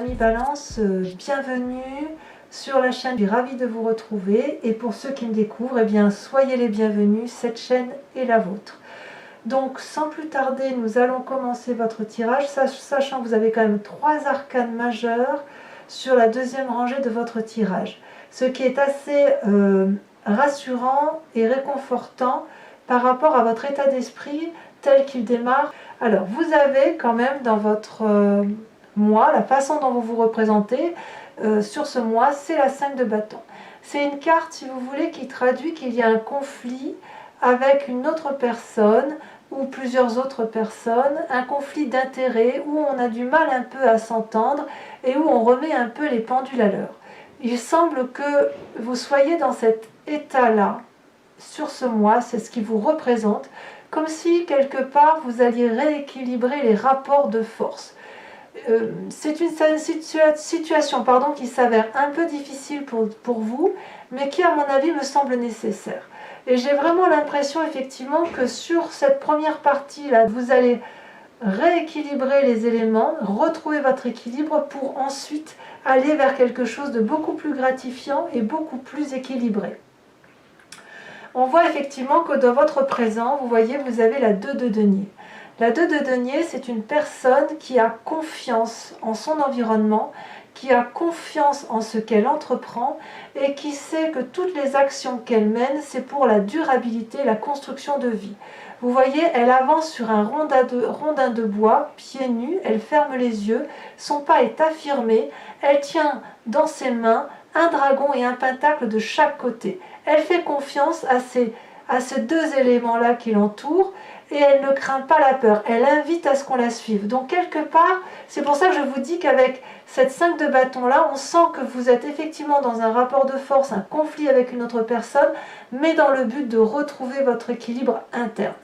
Amis Balance, bienvenue sur la chaîne, je suis ravie de vous retrouver et pour ceux qui me découvrent, eh bien, soyez les bienvenus, cette chaîne est la vôtre. Donc sans plus tarder, nous allons commencer votre tirage, sachant que vous avez quand même 3 arcanes majeures sur la deuxième rangée de votre tirage, ce qui est assez rassurant et réconfortant par rapport à votre état d'esprit tel qu'il démarre. Alors vous avez quand même dans votre mois, la façon dont vous vous représentez sur ce mois, c'est la 5 de bâton. C'est une carte, si vous voulez, qui traduit qu'il y a un conflit avec une autre personne ou plusieurs autres personnes, un conflit d'intérêts où on a du mal un peu à s'entendre et où on remet un peu les pendules à l'heure. Il semble que vous soyez dans cet état-là sur ce mois, c'est ce qui vous représente, comme si quelque part vous alliez rééquilibrer les rapports de force. C'est une situation qui s'avère un peu difficile pour vous, mais qui à mon avis me semble nécessaire. Et j'ai vraiment l'impression effectivement que sur cette première partie là, vous allez rééquilibrer les éléments, retrouver votre équilibre pour ensuite aller vers quelque chose de beaucoup plus gratifiant et beaucoup plus équilibré. On voit effectivement que dans votre présent, vous voyez, vous avez la 2 de denier. La 2 de denier, c'est une personne qui a confiance en son environnement, qui a confiance en ce qu'elle entreprend et qui sait que toutes les actions qu'elle mène, c'est pour la durabilité, la construction de vie. Vous voyez, elle avance sur un rondin de bois, pieds nus, elle ferme les yeux, son pas est affirmé, elle tient dans ses mains un dragon et un pentacle de chaque côté. Elle fait confiance à ces deux éléments-là qui l'entourent et elle ne craint pas la peur. Elle invite à ce qu'on la suive. Donc quelque part, c'est pour ça que je vous dis qu'avec cette 5 de bâton-là, on sent que vous êtes effectivement dans un rapport de force, un conflit avec une autre personne, mais dans le but de retrouver votre équilibre interne.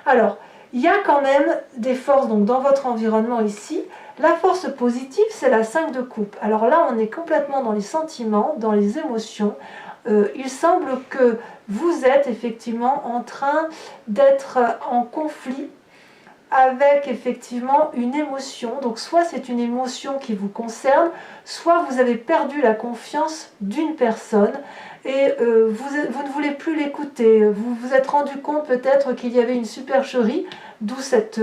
Alors, il y a quand même des forces donc, dans votre environnement ici. La force positive, c'est la 5 de coupe. Alors là, on est complètement dans les sentiments, dans les émotions. Il semble que vous êtes effectivement en train d'être en conflit avec effectivement une émotion. Donc soit c'est une émotion qui vous concerne, soit vous avez perdu la confiance d'une personne et vous ne voulez plus l'écouter. Vous vous êtes rendu compte peut-être qu'il y avait une supercherie, d'où cette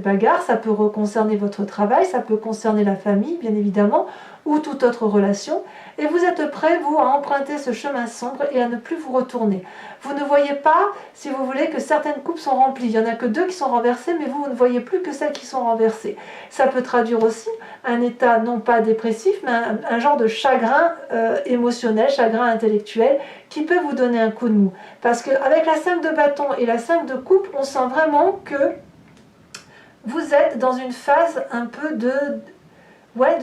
bagarre. Ça peut concerner votre travail, ça peut concerner la famille bien évidemment, ou toute autre relation. Et vous êtes prêt, vous, à emprunter ce chemin sombre et à ne plus vous retourner. Vous ne voyez pas, si vous voulez, que certaines coupes sont remplies. Il n'y en a que 2 qui sont renversées, mais vous ne voyez plus que celles qui sont renversées. Ça peut traduire aussi un état, non pas dépressif, mais un genre de chagrin émotionnel, chagrin intellectuel, qui peut vous donner un coup de mou. Parce qu'avec la 5 de bâton et la 5 de coupe, on sent vraiment que vous êtes dans une phase un peu de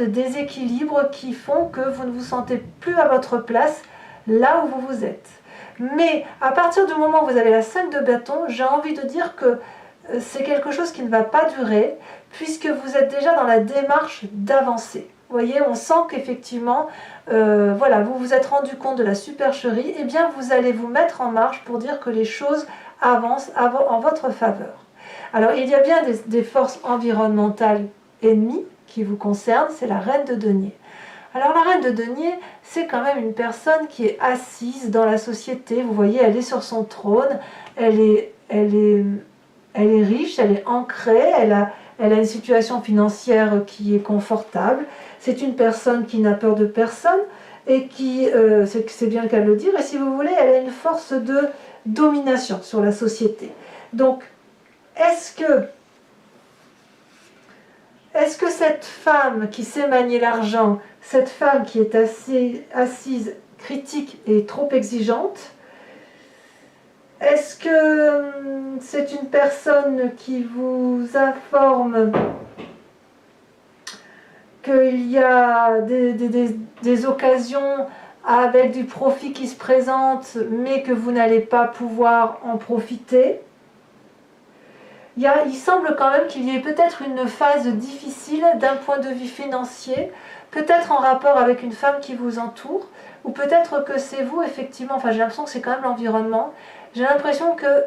déséquilibre qui font que vous ne vous sentez plus à votre place là où vous êtes. Mais à partir du moment où vous avez la 5 de bâton, j'ai envie de dire que c'est quelque chose qui ne va pas durer puisque vous êtes déjà dans la démarche d'avancer. Vous voyez, on sent qu'effectivement, vous vous êtes rendu compte de la supercherie, et bien vous allez vous mettre en marche pour dire que les choses avancent en votre faveur. Alors il y a bien des forces environnementales ennemies qui vous concerne, c'est la reine de denier. Alors la reine de denier, c'est quand même une personne qui est assise dans la société. Vous voyez, elle est sur son trône, elle est riche, elle est ancrée, elle a une situation financière qui est confortable. C'est une personne qui n'a peur de personne et qui, c'est bien le cas de le dire, et si vous voulez, elle a une force de domination sur la société. Donc, est-ce que cette femme qui sait manier l'argent, cette femme qui est assise, critique et trop exigeante, est-ce que c'est une personne qui vous informe qu'il y a des occasions avec du profit qui se présentent, mais que vous n'allez pas pouvoir en profiter ? Il semble quand même qu'il y ait peut-être une phase difficile d'un point de vue financier, peut-être en rapport avec une femme qui vous entoure, ou peut-être que c'est vous effectivement, j'ai l'impression que c'est quand même l'environnement, j'ai l'impression que,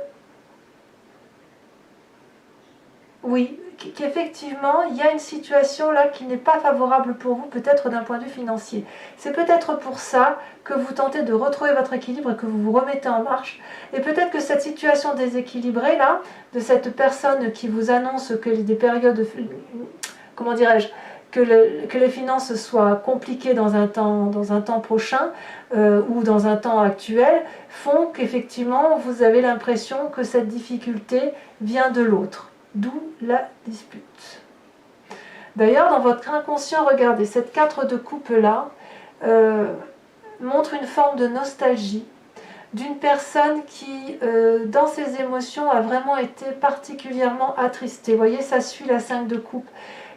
oui, qu'effectivement, il y a une situation là qui n'est pas favorable pour vous, peut-être d'un point de vue financier. C'est peut-être pour ça que vous tentez de retrouver votre équilibre et que vous vous remettez en marche. Et peut-être que cette situation déséquilibrée là, de cette personne qui vous annonce que des périodes, comment dirais-je, que les finances soient compliquées dans un temps prochain ou dans un temps actuel, font qu'effectivement vous avez l'impression que cette difficulté vient de l'autre. D'où la dispute. D'ailleurs, dans votre inconscient, regardez, cette 4 de coupe là montre une forme de nostalgie d'une personne qui, dans ses émotions, a vraiment été particulièrement attristée. Vous voyez, ça suit la 5 de coupe.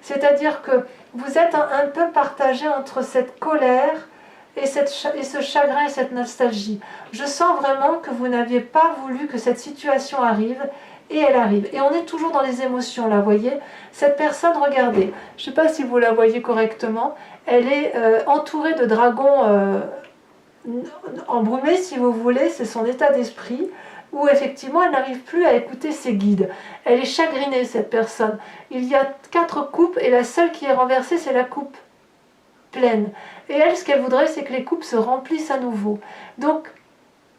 C'est-à-dire que vous êtes un peu partagé entre cette colère et ce chagrin et cette nostalgie. Je sens vraiment que vous n'aviez pas voulu que cette situation arrive, et elle arrive. Et on est toujours dans les émotions là, vous voyez. Cette personne, regardez, je ne sais pas si vous la voyez correctement, elle est entourée de dragons embrumés, si vous voulez, c'est son état d'esprit, où effectivement elle n'arrive plus à écouter ses guides. Elle est chagrinée, cette personne. Il y a 4 coupes et la seule qui est renversée, c'est la coupe pleine. Et elle, ce qu'elle voudrait, c'est que les coupes se remplissent à nouveau. Donc,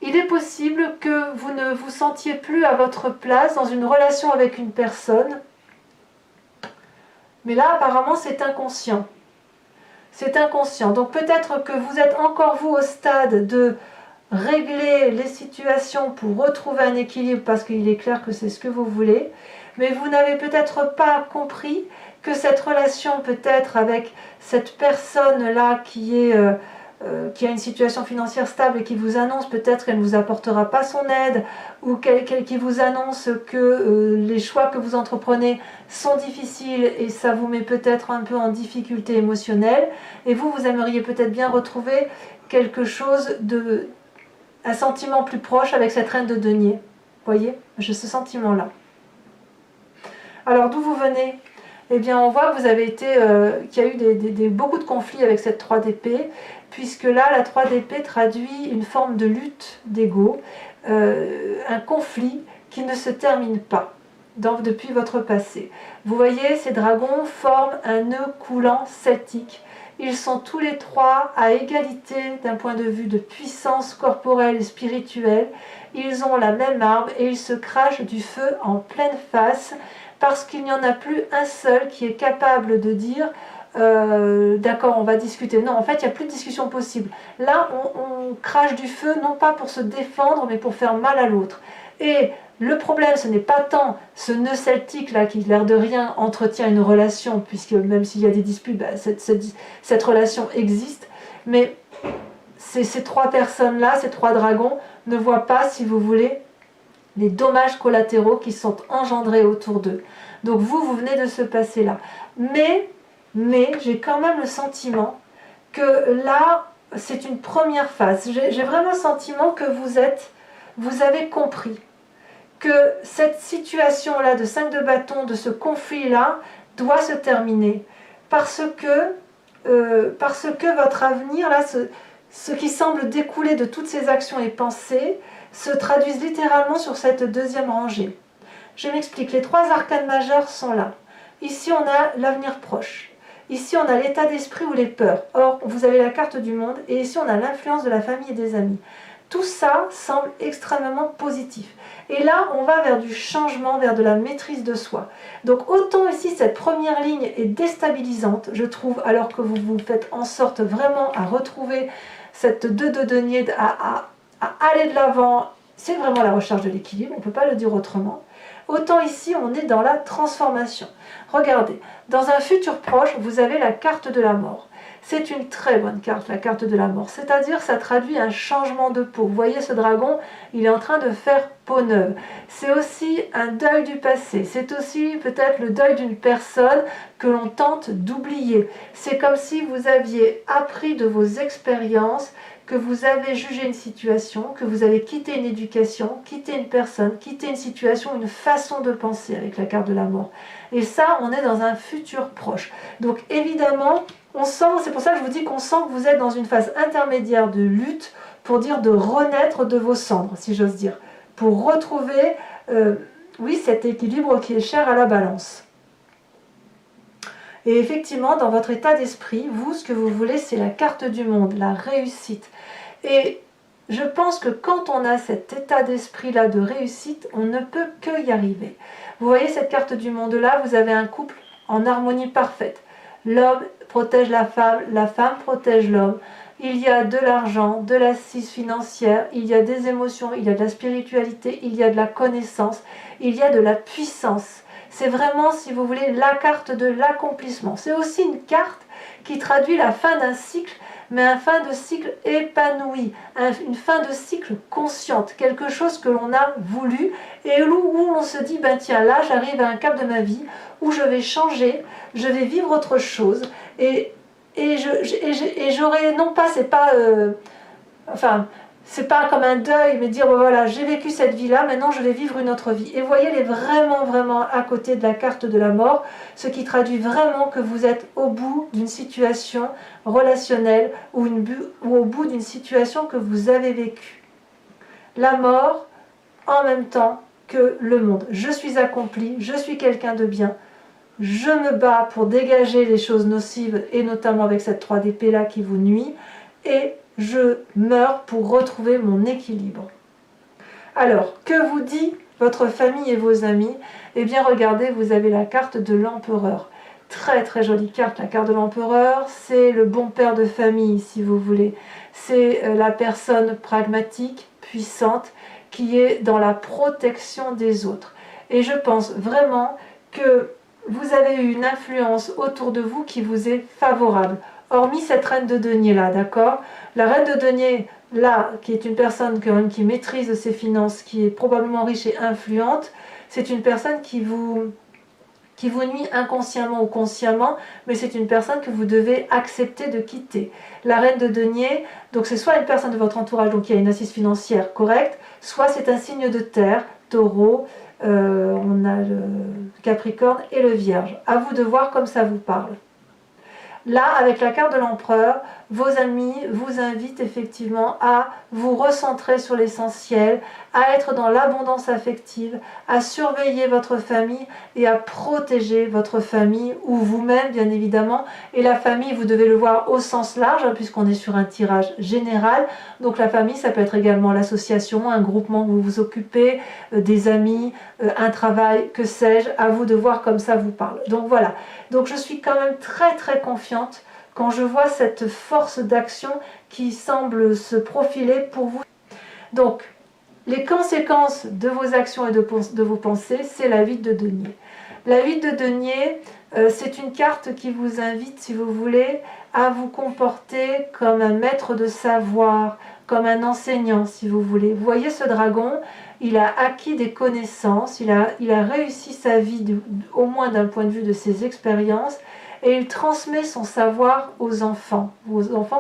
il est possible que vous ne vous sentiez plus à votre place dans une relation avec une personne. Mais là, apparemment, c'est inconscient. C'est inconscient. Donc peut-être que vous êtes encore vous au stade de régler les situations pour retrouver un équilibre parce qu'il est clair que c'est ce que vous voulez. Mais vous n'avez peut-être pas compris que cette relation peut-être avec cette personne-là qui a une situation financière stable et qui vous annonce peut-être qu'elle ne vous apportera pas son aide ou qui vous annonce que les choix que vous entreprenez sont difficiles et ça vous met peut-être un peu en difficulté émotionnelle et vous aimeriez peut-être bien retrouver quelque chose un sentiment plus proche avec cette reine de denier. Vous voyez, j'ai ce sentiment-là. Alors d'où vous venez ? Eh bien, on voit que vous avez été, qu'il y a eu beaucoup de conflits avec cette 3 d'épée, puisque là, la 3 d'épée traduit une forme de lutte d'ego, un conflit qui ne se termine pas depuis votre passé. Vous voyez, ces dragons forment un nœud coulant celtique. Ils sont tous les 3 à égalité d'un point de vue de puissance corporelle et spirituelle. Ils ont la même arme et ils se crachent du feu en pleine face, parce qu'il n'y en a plus un seul qui est capable de dire d'accord, on va discuter. Non, en fait, il n'y a plus de discussion possible. Là, on crache du feu, non pas pour se défendre, mais pour faire mal à l'autre. Et le problème, ce n'est pas tant ce nœud celtique là qui, l'air de rien, entretient une relation, puisque même s'il y a des disputes, bah, cette relation existe, mais ces 3 personnes-là, ces 3 dragons, ne voient pas, si vous voulez, les dommages collatéraux qui sont engendrés autour d'eux. Donc vous venez de ce passé-là. Mais j'ai quand même le sentiment que là, c'est une première phase. J'ai vraiment le sentiment que vous avez compris que cette situation-là de 5 de bâton, de ce conflit-là, doit se terminer. Parce que votre avenir, là, ce qui semble découler de toutes ces actions et pensées, se traduisent littéralement sur cette deuxième rangée. Je m'explique, les 3 arcanes majeures sont là. Ici, on a l'avenir proche. Ici, on a l'état d'esprit ou les peurs. Or, vous avez la carte du monde. Et ici, on a l'influence de la famille et des amis. Tout ça semble extrêmement positif. Et là, on va vers du changement, vers de la maîtrise de soi. Donc, autant ici, cette première ligne est déstabilisante, je trouve, alors que vous vous faites en sorte vraiment à retrouver cette 2 de denier, à aller de l'avant. C'est vraiment la recherche de l'équilibre, on ne peut pas le dire autrement. Autant ici, on est dans la transformation. Regardez, dans un futur proche, vous avez la carte de la mort. C'est une très bonne carte, la carte de la mort. C'est-à-dire, ça traduit un changement de peau. Vous voyez, ce dragon, il est en train de faire peau neuve. C'est aussi un deuil du passé. C'est aussi peut-être le deuil d'une personne que l'on tente d'oublier. C'est comme si vous aviez appris de vos expériences, que vous avez jugé une situation, que vous avez quitté une éducation, quitté une personne, quitté une situation, une façon de penser avec la carte de la mort. Et ça, on est dans un futur proche. Donc évidemment, on sent, c'est pour ça que je vous dis qu'on sent que vous êtes dans une phase intermédiaire de lutte, pour dire de renaître de vos cendres, si j'ose dire, pour retrouver, oui, cet équilibre qui est cher à la balance. Et effectivement, dans votre état d'esprit, vous, ce que vous voulez, c'est la carte du monde, la réussite. Et je pense que quand on a cet état d'esprit-là de réussite, on ne peut que y arriver. Vous voyez cette carte du monde-là, vous avez un couple en harmonie parfaite. L'homme protège la femme protège l'homme. Il y a de l'argent, de l'assise financière, il y a des émotions, il y a de la spiritualité, il y a de la connaissance, il y a de la puissance. C'est vraiment, si vous voulez, la carte de l'accomplissement. C'est aussi une carte qui traduit la fin d'un cycle, mais une fin de cycle épanouie, une fin de cycle consciente, quelque chose que l'on a voulu et où on se dit, ben tiens, là j'arrive à un cap de ma vie où je vais changer, je vais vivre autre chose et j'aurais, non pas, c'est pas, c'est pas comme un deuil, mais dire, voilà, j'ai vécu cette vie-là, maintenant je vais vivre une autre vie. Et vous voyez, elle est vraiment, vraiment à côté de la carte de la mort, ce qui traduit vraiment que vous êtes au bout d'une situation relationnelle ou au bout d'une situation que vous avez vécue. La mort, en même temps que le monde. Je suis accompli, je suis quelqu'un de bien. Je me bats pour dégager les choses nocives, et notamment avec cette 3 d'épée là qui vous nuit, et je meurs pour retrouver mon équilibre. Alors, que vous dit votre famille et vos amis? Eh bien, regardez, vous avez la carte de l'empereur. Très très jolie carte, la carte de l'empereur, c'est le bon père de famille, si vous voulez. C'est la personne pragmatique, puissante, qui est dans la protection des autres. Et je pense vraiment que vous avez eu une influence autour de vous qui vous est favorable. Hormis cette reine de denier là, d'accord? La reine de denier là, qui est une personne quand même qui maîtrise ses finances, qui est probablement riche et influente, c'est une personne qui vous nuit inconsciemment ou consciemment, mais c'est une personne que vous devez accepter de quitter. La reine de denier, donc c'est soit une personne de votre entourage donc qui a une assise financière correcte, soit c'est un signe de terre, taureau, on a le Capricorne et le Vierge. À vous de voir comme ça vous parle. Là, avec la carte de l'empereur, vos amis vous invitent effectivement à vous recentrer sur l'essentiel, à être dans l'abondance affective, à surveiller votre famille et à protéger votre famille ou vous-même bien évidemment. Et la famille, vous devez le voir au sens large puisqu'on est sur un tirage général. Donc la famille, ça peut être également l'association, un groupement où vous vous occupez, des amis, un travail, que sais-je, à vous de voir comme ça vous parle. Donc voilà, donc je suis quand même très très confiante quand je vois cette force d'action qui semble se profiler pour vous. Donc, les conséquences de vos actions et de vos pensées, c'est la 8 de denier. La 8 de denier, c'est une carte qui vous invite, si vous voulez, à vous comporter comme un maître de savoir, comme un enseignant, si vous voulez. Vous voyez ce dragon, il a acquis des connaissances, il a réussi sa vie, au moins d'un point de vue de ses expériences, et il transmet son savoir aux enfants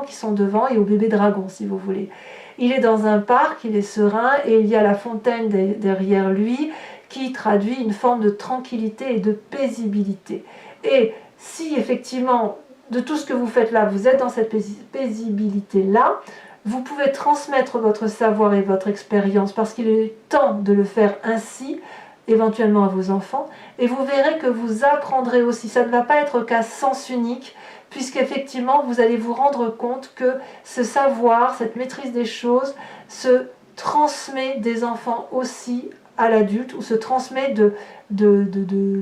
qui sont devant et aux bébés dragons, si vous voulez. Il est dans un parc, il est serein, et il y a la fontaine derrière lui qui traduit une forme de tranquillité et de paisibilité. Et si effectivement, de tout ce que vous faites là, vous êtes dans cette paisibilité-là, vous pouvez transmettre votre savoir et votre expérience parce qu'il est temps de le faire ainsi, éventuellement à vos enfants, et vous verrez que vous apprendrez aussi. Ça ne va pas être qu'à sens unique, puisqu'effectivement vous allez vous rendre compte que ce savoir, cette maîtrise des choses se transmet des enfants aussi à l'adulte, ou se transmet de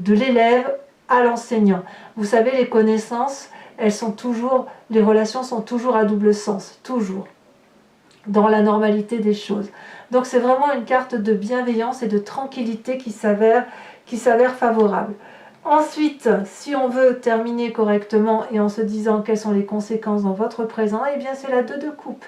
l'élève à l'enseignant. Vous savez, les connaissances, les relations sont toujours à double sens, toujours, dans la normalité des choses. Donc c'est vraiment une carte de bienveillance et de tranquillité qui s'avère favorable. Ensuite, si on veut terminer correctement et en se disant quelles sont les conséquences dans votre présent, eh bien c'est la 2 de coupe.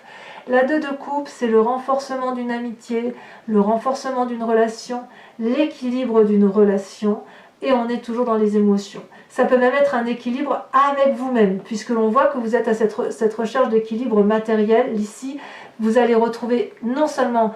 La 2 de coupe, c'est le renforcement d'une amitié, le renforcement d'une relation, l'équilibre d'une relation, et on est toujours dans les émotions. Ça peut même être un équilibre avec vous-même, puisque l'on voit que vous êtes à cette recherche d'équilibre matériel. Ici, vous allez retrouver non seulement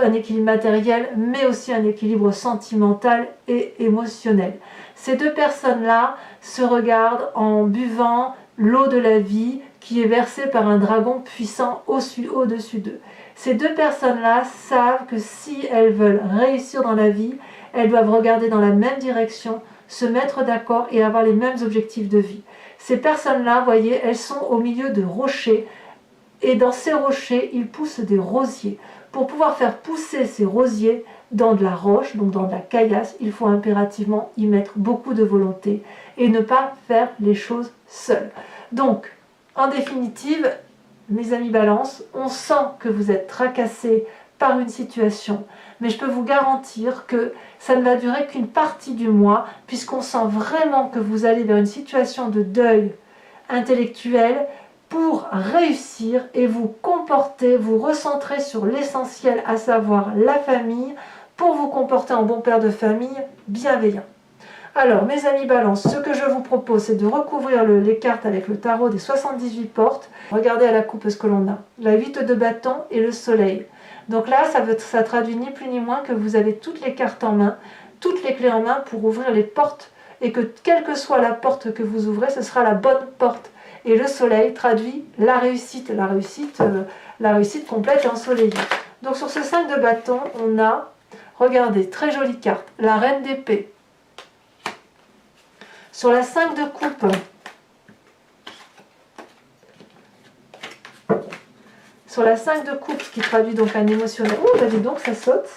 un équilibre matériel, mais aussi un équilibre sentimental et émotionnel. Ces deux personnes-là se regardent en buvant l'eau de la vie qui est versée par un dragon puissant au-dessus d'eux. Ces deux personnes-là savent que si elles veulent réussir dans la vie, elles doivent regarder dans la même direction, se mettre d'accord et avoir les mêmes objectifs de vie. Ces personnes-là, vous voyez, elles sont au milieu de rochers et dans ces rochers, ils poussent des rosiers. Pour pouvoir faire pousser ces rosiers dans de la roche, donc dans de la caillasse, il faut impérativement y mettre beaucoup de volonté et ne pas faire les choses seuls. Donc, en définitive, mes amis Balance, on sent que vous êtes tracassés par une situation, mais je peux vous garantir que ça ne va durer qu'une partie du mois, puisqu'on sent vraiment que vous allez vers une situation de deuil intellectuel pour réussir et vous comporter, vous recentrer sur l'essentiel, à savoir la famille, pour vous comporter en bon père de famille bienveillant. Alors, mes amis Balance, ce que je vous propose, c'est de recouvrir les cartes avec le tarot des 78 portes. Regardez à la coupe ce que l'on a. La 8 de bâton et le soleil. Donc là, ça traduit ni plus ni moins que vous avez toutes les cartes en main, toutes les clés en main pour ouvrir les portes, et que quelle que soit la porte que vous ouvrez, ce sera la bonne porte. Et le soleil traduit la réussite complète et ensoleillée. Donc sur ce 5 de bâton, on a, regardez, très jolie carte, la reine d'épée. Sur la 5 de coupe, sur la 5 de coupe, qui traduit donc un émotionnel. Oh, bah dis donc, ça saute.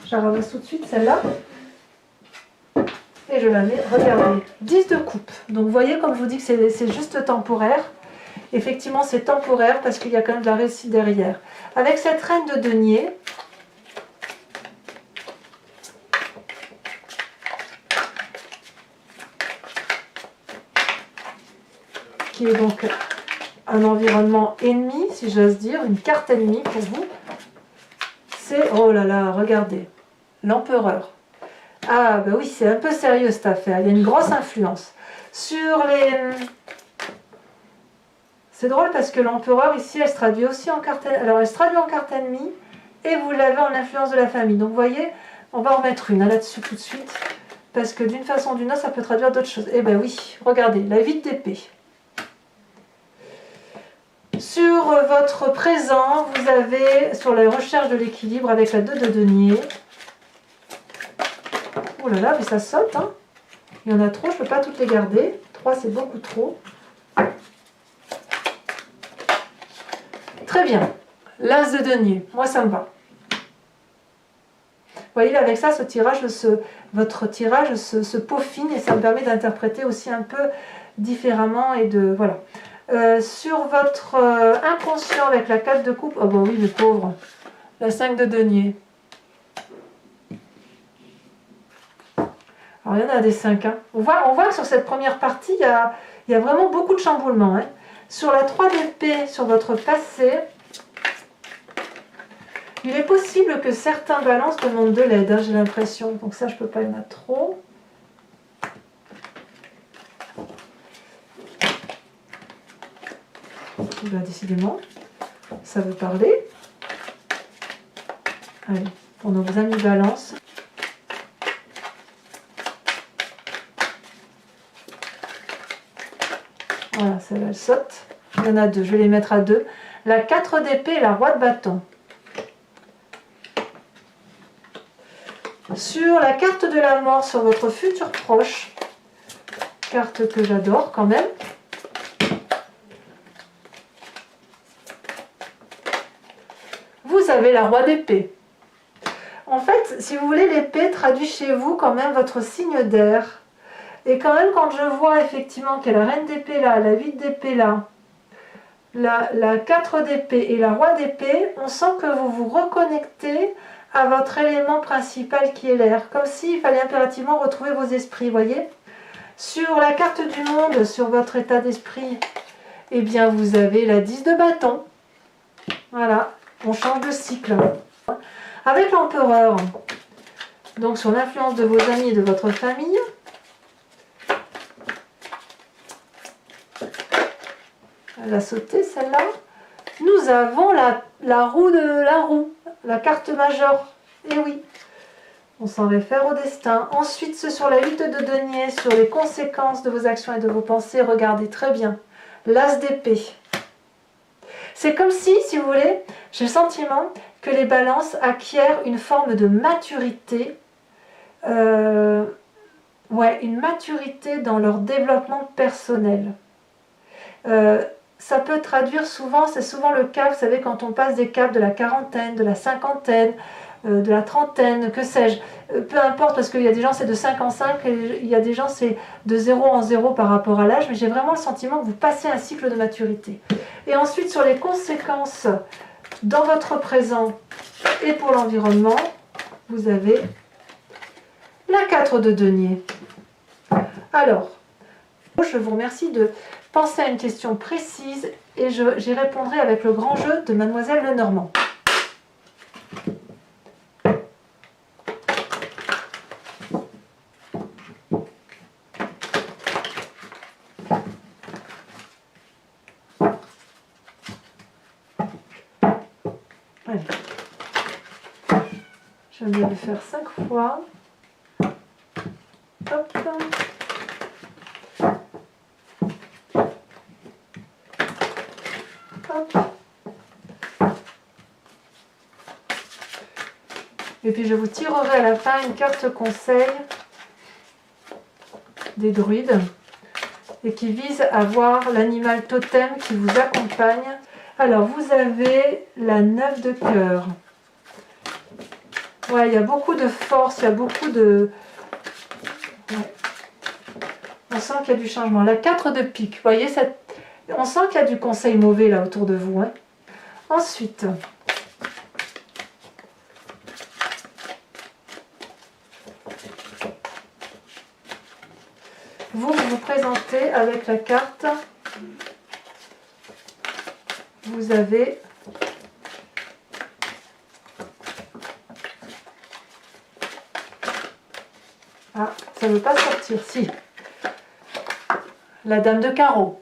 Je la ramasse tout de suite, celle-là. Et je la mets, regardez, 10 de coupe. Donc vous voyez, comme je vous dis que c'est juste temporaire. Effectivement, c'est temporaire parce qu'il y a quand même de la réussite derrière. Avec cette reine de denier, qui est donc un environnement ennemi, si j'ose dire, une carte ennemie pour vous, c'est, oh là là, regardez, l'empereur. Ah ben oui, c'est un peu sérieux cette affaire, il y a une grosse influence. Sur les... C'est drôle parce que l'empereur ici, elle se traduit aussi en carte... Alors elle se traduit en carte ennemie et vous l'avez en influence de la famille. Donc vous voyez, on va en remettre une là-dessus tout de suite, parce que d'une façon ou d'une autre, ça peut traduire d'autres choses. Eh ben oui, regardez, la 8 d'épée. Sur votre présent, vous avez sur la recherche de l'équilibre avec la 2 de denier. Oh là là, mais ça saute, hein. Il y en a trop, je ne peux pas toutes les garder. 3, c'est beaucoup trop. Très bien. L'as de denier, moi ça me va. Vous voyez, là, avec ça, votre tirage se peaufine et ça me permet d'interpréter aussi un peu différemment et de... Voilà. Sur votre inconscient avec la 4 de coupe, oh bon oui, le pauvre, la 5 de denier. Alors il y en a des 5. Hein. On voit que sur cette première partie, il y a vraiment beaucoup de chamboulements. Hein. Sur la 3 d'épée, sur votre passé, il est possible que certains balances demandent de l'aide, hein, j'ai l'impression. Donc ça, je ne peux pas, il y en a trop. Là, décidément, ça veut parler. Allez, pour nos amis balances. Voilà, celle-là, elle saute. Il y en a 2, je vais les mettre à 2. La 4 d'épée et la roi de bâton. Sur la carte de la mort, sur votre futur proche, carte que j'adore quand même. Vous avez la roi d'épée. En fait, si vous voulez, l'épée traduit chez vous quand même votre signe d'air. Et quand même, quand je vois effectivement qu'il y a la reine d'épée là, la 8 d'épée là, la 4 d'épée et la roi d'épée, on sent que vous vous reconnectez à votre élément principal qui est l'air. Comme s'il fallait impérativement retrouver vos esprits, voyez. Sur la carte du monde, sur votre état d'esprit, eh bien vous avez la 10 de bâton. Voilà, on change de cycle. Avec l'empereur, donc sur l'influence de vos amis et de votre famille, elle a sauté celle-là. Nous avons la roue de la roue, la carte majeure. Et oui, on s'en réfère au destin. Ensuite, ce sur la 8 de denier, sur les conséquences de vos actions et de vos pensées, regardez très bien. L'as d'épée. C'est comme si vous voulez, j'ai le sentiment que les balances acquièrent une forme de maturité. Vous ouais, une maturité dans leur développement personnel. Ça peut traduire souvent, c'est souvent le cas, vous savez, quand on passe des caps de la quarantaine, de la cinquantaine, de la trentaine, que sais-je, peu importe, parce qu'il y a des gens c'est de 5 en 5, et il y a des gens c'est de 0 en 0 par rapport à l'âge, mais j'ai vraiment le sentiment que vous passez un cycle de maturité. Et ensuite, sur les conséquences dans votre présent et pour l'environnement, vous avez la 4 de denier. Alors, je vous remercie de penser à une question précise et j'y répondrai avec le grand jeu de Mademoiselle Lenormand. Allez. Je vais le faire 5 fois. Hop. Hop. Et puis je vous tirerai à la fin une carte conseil des druides et qui vise à voir l'animal totem qui vous accompagne. Alors vous avez la 9 de cœur. Ouais, il y a beaucoup de force, il y a beaucoup de... Ouais. On sent qu'il y a du changement. La 4 de pique, vous voyez, on sent qu'il y a du conseil mauvais là autour de vous. Hein. Ensuite, vous vous présentez avec la carte. Vous avez ah, ça ne veut pas sortir, si. La dame de carreau.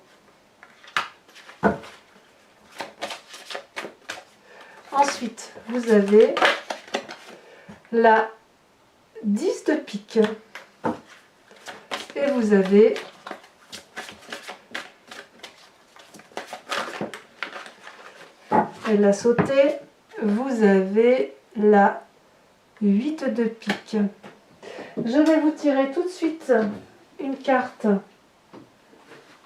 Ensuite, vous avez la 10 de pique. Et vous avez elle l'a sauté. Vous avez la 8 de pique. Je vais vous tirer tout de suite une carte.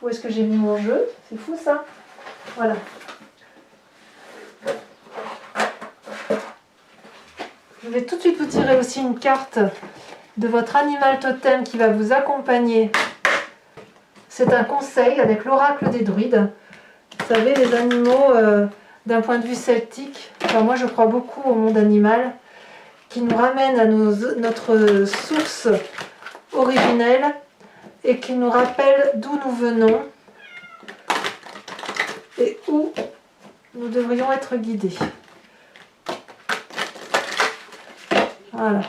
Où est-ce que j'ai mis mon jeu? C'est fou ça. Voilà. Je vais tout de suite vous tirer aussi une carte de votre animal totem qui va vous accompagner. C'est un conseil avec l'oracle des druides. Vous savez, les animaux, d'un point de vue celtique, enfin, moi je crois beaucoup au monde animal, qui nous ramène à notre source originelle et qui nous rappelle d'où nous venons et où nous devrions être guidés. Voilà.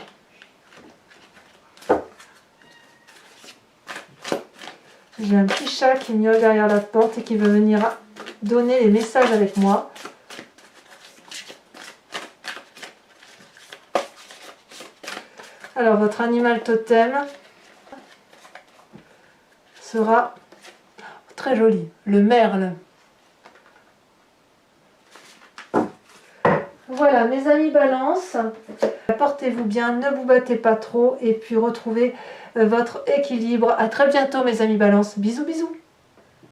J'ai un petit chat qui miaule derrière la porte et qui veut venir donner les messages avec moi. Alors, votre animal totem sera très joli, le merle. Voilà, mes amis Balance, portez-vous bien, ne vous battez pas trop et puis retrouvez votre équilibre. À très bientôt mes amis Balance. Bisous, bisous.